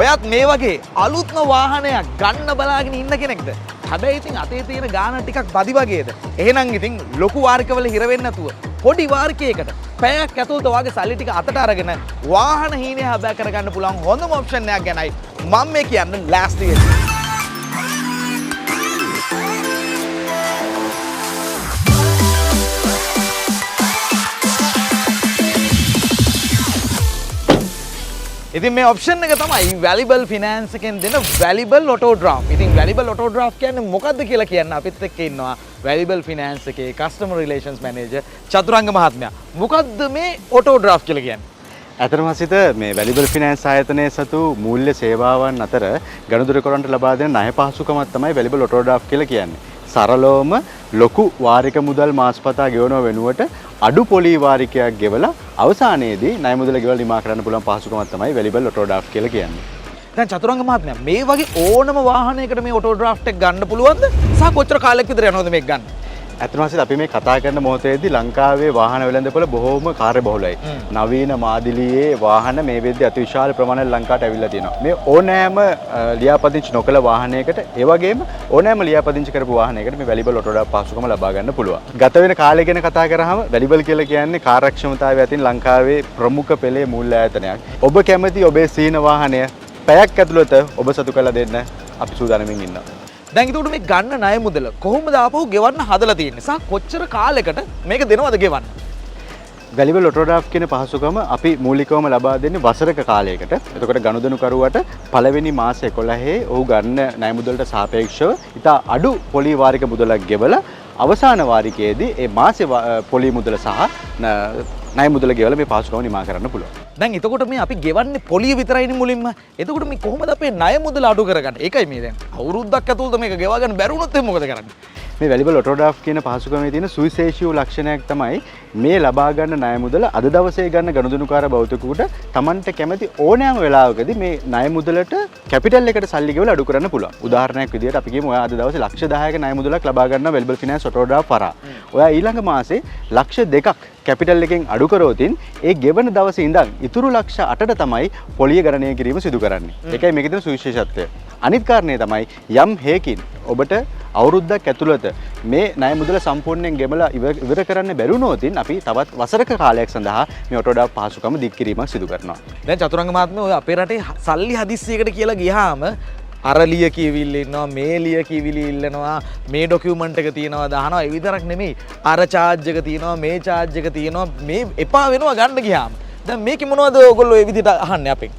ඔයත් මේ වගේ අලුත්ම වාහනයක් ගන්න බලාගෙන ඉන්න කෙනෙක්ද? හැබැයි ඉතින් අතේ තියෙන ගාන ටිකක් බදි වගේද? එහෙනම් ඉතින් ලොකු වාරිකවල හිර වෙන්නේ නැතුව පොඩි වාරිකයකට පැයක් ඇතුළත වාගේ සල්ලි ටික අතට අරගෙන වාහන හීනය හැබෑ කරගන්න පුළුවන් හොඳම ඔප්ෂන් එකක් ගැනයි මම මේ කියන්න ලෑස්ති වෙන්නේ. ඉතින් මේ ඔප්ෂන් එක තමයි වැලිබල් ෆිනෑන්ස් එකෙන් දෙන වැලිබල් ඔටෝ ඩ්‍රාෆ්ට්. ඉතින් වැලිබල් ඔටෝ ඩ්‍රාෆ්ට් කියන්නේ මොකක්ද කියලා කියන්න අපිත් එක්ක ඉන්නවා වැලිබල් ෆිනෑන්ස් එකේ කස්ටමර් රිලේෂන්ස් මැනේජර් චතුරංග මහත්මයා. මොකක්ද මේ ඔටෝ ඩ්‍රාෆ්ට් කියලා කියන්නේ? ඇත්තටම සිත මේ වැලිබල් ෆිනෑන්ස් ආයතනයේ සතු මූල්‍ය සේවාවන් අතර ගනුදෙනුකරන්ට ලබා දෙන ණය පහසුකමක් තමයි වැලිබල් ඔටෝ ඩ්‍රාෆ්ට් කියලා කියන්නේ. සරලවම ලොකු වාරික මුදල් මාසපතා ගෙවනව වෙනුවට අඩු පොලි වාරිකයක් ගෙවලා අවසානයේදී ණය මුදල ගෙවලා නිමා කරන්න පුළුවන් පහසුකමක් තමයි වැලිබල් ඔටෝ ඩ්‍රාෆ්ට් කියලා කියන්නේ. දැන් චතුරංග මහත්මයා මේ වගේ ඕනම වාහනයකට මේ ඔටෝ ඩ්‍රාෆ්ට් එක ගන්න පුළුවන්ද? සහ කොච්චර කාලයක් විතර යනවද මේක ගන්න? ඇත්තටම අපි මේ කතා කරන මොහොතේදී ලංකාවේ වාහන වෙළඳපොළ බොහෝම කාර්යබහුලයි. නවීන මාදිලියේ වාහන මේ වෙද්දී අතිවිශාල ප්‍රමාණයක් ලංකාවට ඇවිල්ලා තියෙනවා. මේ ඕනෑම ලියාපදිංචි නොකළ වාහනයකට ඒ වගේම ඕනෑම ලියාපදිංචි කරපු වාහනයකට මේ වැලිබල් ඔටෝ ඩ්‍රාෆ්ට් පහසුකම ලබා ගන්න පුළුවන්. ගත වෙන කාලය ගැන කතා කරාම වැලිබල් කියලා කියන්නේ කාර්යක්ෂමතාවය අතින් ලංකාවේ ප්‍රමුඛ පෙළේ මූල්‍ය ආයතනයක්. ඔබ කැමති ඔබේ සීන වාහනය පැයක් ඇතුළත ඔබ සතු කරලා දෙන්න අපි සූදානම්ින් ඉන්නවා. දැන් ඒකට මේ ගන්න ණය මුදල කොහොමද ආපහු ගෙවන්න හදලා තියෙන්නේ? සහ කොච්චර කාලයකට මේක දෙනවද ගෙවන්න? වැලිබල් ඔටෝ ඩ්‍රාෆ්ට් කියන පහසුකම අපි මූලිකවම ලබා දෙන්නේ වසරක කාලයකට. එතකොට ගනුදෙනුකරුවට පළවෙනි මාස 11 ඔහු ගන්න ණය මුදලට සාපේක්ෂව ඉතා අඩු පොලි වාරික මුදලක් ගෙවලා අවසාන වාරිකයේදී ඒ මාසේ පොලි මුදල සහ ණය මුදල ගෙවලා මේ පහසුකම නිමා කරන්න පුළුවන්. දැන් එතකොට මේ අපි ගෙවන්නේ පොලිය විතරයිනේ මුලින්ම. එතකොට මේ කොහොමද අපේ ණය මුදල අඩු කරගන්නේ? ඒකයි මේ දැන් අවුරුද්දක් ඇතුළත මේක ගෙවා ගන්න බැරි වුණොත් එහෙනම් මොකද කරන්නේ? මේ වැලිබල් ඔටෝ ඩ්‍රාෆ්ට් කියන පහසුකමේ තියෙන සුවිශේෂී වූ ලක්ෂණයක් තමයි මේ ලබා ගන්න ණය මුදල අද දවසේ ගන්න ගනුදෙනුකාර භෞතිකයෙකුට Tamanට කැමති ඕනෑම වෙලාවකදී මේ ණය මුදලට කැපිටල් එකට සල්ලි ගෙවලා අඩු කරන්න පුළුවන්. උදාහරණයක් විදිහට අපි කියමු ඔයා අද දවසේ ලක්ෂ 10ක ණය මුදලක් ලබා ගන්න වැලිබල් ෆිනෑන්ස් ඔටෝ ඩ්‍රාෆ්ට් පරා. ඔයා ඊළඟ මාසේ ලක්ෂ 2ක් කැපිටල් එකෙන් අඩු කරොතින් ඒ ගෙවන දවසේ ඉඳන් ඉතුරු ලක්ෂ 8ට තමයි පොලිය ගණනය කිරීම සිදු කරන්නේ. ඒකයි මේකේ තියෙන සුවිශේෂත්වය. අනිත් කාරණේ තමයි යම් හේකින් ඔබට අවුරුද්දක් ඇතුළත මේ ණය මුදල සම්පූර්ණයෙන් ගෙවලා ඉවර කරන්න බැරි වුණොතින් අපි තවත් වසරක කාලයක් සඳහා මේ ඔටෝ ඩ්‍රාෆ්ට් පහසුකම දික් කිරීමක් සිදු කරනවා. දැන් චතුරංග මහත්මයා ඔය අපේ රටේ සල්ලි හදිස්සියකට කියලා ගියාම අර ලිය කියවිල්ල ඉන්නවා මේ ලිය කියවිලි ඉල්ලනවා මේ ඩොකියුමන්ට් එක තියෙනවා දානවා ඒ විතරක් නෙමෙයි අර charge එක තියෙනවා මේ charge එක තියෙනවා මේ එපා වෙනවා ගන්න ගියාම. දැන් මේකේ මොනවද ඔයගොල්ලෝ ඒ විදිහට අහන්නේ අපෙන්?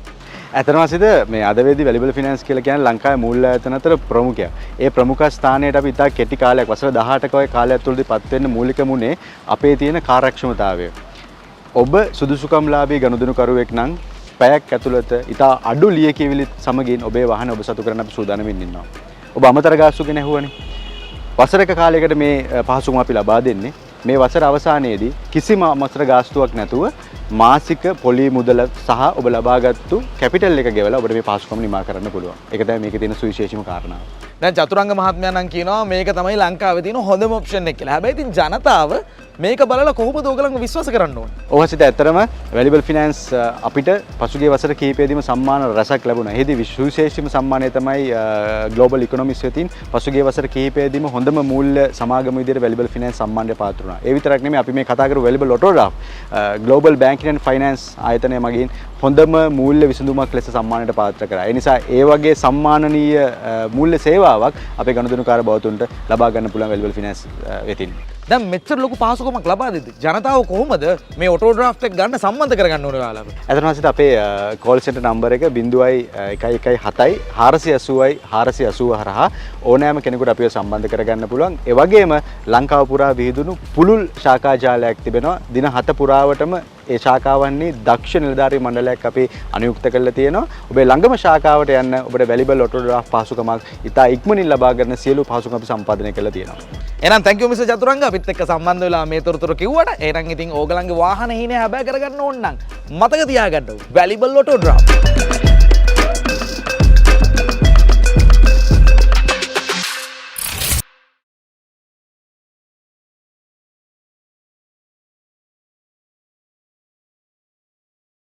ඇත්තටම සිත මේ අද වෙද්දී වැලිබල් ෆිනෑන්ස් කියලා කියන්නේ ලංකාවේ මූල්‍ය ආයතන අතර ප්‍රමුඛයක්. ඒ ප්‍රමුඛ ස්ථානයට අපි ඉතා කෙටි කාලයක් වසර 18ක වගේ කාලයක් තුළදී පත් වෙන්න මූලික මුනේ අපේ තියෙන කාර්යක්ෂමතාවය. ඔබ සුදුසුකම්ලාභී ගනුදෙනුකරුවෙක් නම් පැයක් ඇතුළත ඉතා අඩු ලියකියවිලි සමගින් ඔබේ වාහන ඔබ සතු කරන්න අපි සූදානම්ින් ඉන්නවා. ඔබ අමතර ගාස්තු ගැන ඇහුවනේ. වසරක කාලයකට මේ පහසුකම අපි ලබා දෙන්නේ. මේ වසර අවසානයේදී කිසිම අමතර ගාස්තුවක් නැතුව මාසික පොලි මුදල සහ ඔබ ලබාගත්තු කැපිටල් එක ගෙවලා ඔබට මේ පහසුකම නිමා කරන්න පුළුවන්. ඒක තමයි මේකේ තියෙන සුවිශේෂීම කාරණාව. දැන් චතුරංග මහත්මයා නම් කියනවා මේක තමයි ලංකාවේ තියෙන හොඳම ඔප්ෂන් එක කියලා. හැබැයි ඉතින් ජනතාව මේක බලලා කොහොමද ඕගලන්ව විශ්වාස කරන්න ඕනේ? ඔව් සිත ඇත්තරම වැලිබල් ෆිනෑන්ස් අපිට පසුගිය වසර කිහිපෙදීම සම්මාන රැසක් ලැබුණා. එහිදී විශේෂීම සම්මානය තමයි ග්ලෝබල් ඉකොනොමිස් වෙතින් පසුගිය වසර කිහිපෙදීම හොඳම මූල්‍ය සමාගම විදිහට වැලිබල් ෆිනෑන්ස් සම්මානයට පාත්‍ර වුණා. ඒ විතරක් නෙමෙයි අපි මේ කතා කරපු Vallibel auto draft global banking and finance ආයතනය මගින් හොඳම මූල්‍ය විසඳුමක් ලෙස සම්මානයට පාත්‍ර කරා. ඒ නිසා ඒ වගේ සම්මානනීය මූල්‍ය සේවාවක් අපේ ගනුදෙනුකාර බෞතුන්ට ලබා ගන්න පුළුවන් වැලිබල් ෆිනෑන්ස් වෙතින්. දැන් මෙච්චර ලොකු පහසුකමක් ලබා දෙද්දි ජනතාව කොහොමද මේ ඔටෝ ඩ්‍රාෆ්ට් එක ගන්න සම්බන්ධ කරගන්න ඕනේ ඔයාලා? ඇත්තටම සිත අපේ කෝල් සෙන්ටර් නම්බර් එක 0117 480 480 හරහා ඕනෑම කෙනෙකුට අපිව සම්බන්ධ කරගන්න පුළුවන්. ඒ වගේම ලංකාව පුරා විහිදුණු පුළුල් ශාඛා ජාලයක් තිබෙනවා. දින 7 පුරාවටම ඒ ශාඛාවන්හි දක්ෂ නිලධාරී මණ්ඩලයක් අපි අනුයුක්ත කරලා තියෙනවා. ඔබේ ළඟම ශාඛාවට යන්න ඔබට වැලිබල් ඔටෝ ඩ්‍රාෆ්ට් පහසුකමක් ඉතා ඉක්මනින් ලබා ගන්න සියලු පහසුකම් අපි සම්පාදනය කරලා තියෙනවා. එහෙනම් thank you මිස්ටර් චතුරංග අපිත් එක්ක සම්බන්ධ වෙලා මේ තොරතුරු කිව්වට. එහෙනම් ඉතින් ඕගලන්ගේ වාහන හීනේ හැබෑ කරගන්න ඕන නම් මතක තියාගන්න වැලිබල් ඔටෝ ඩ්‍රාෆ්ට්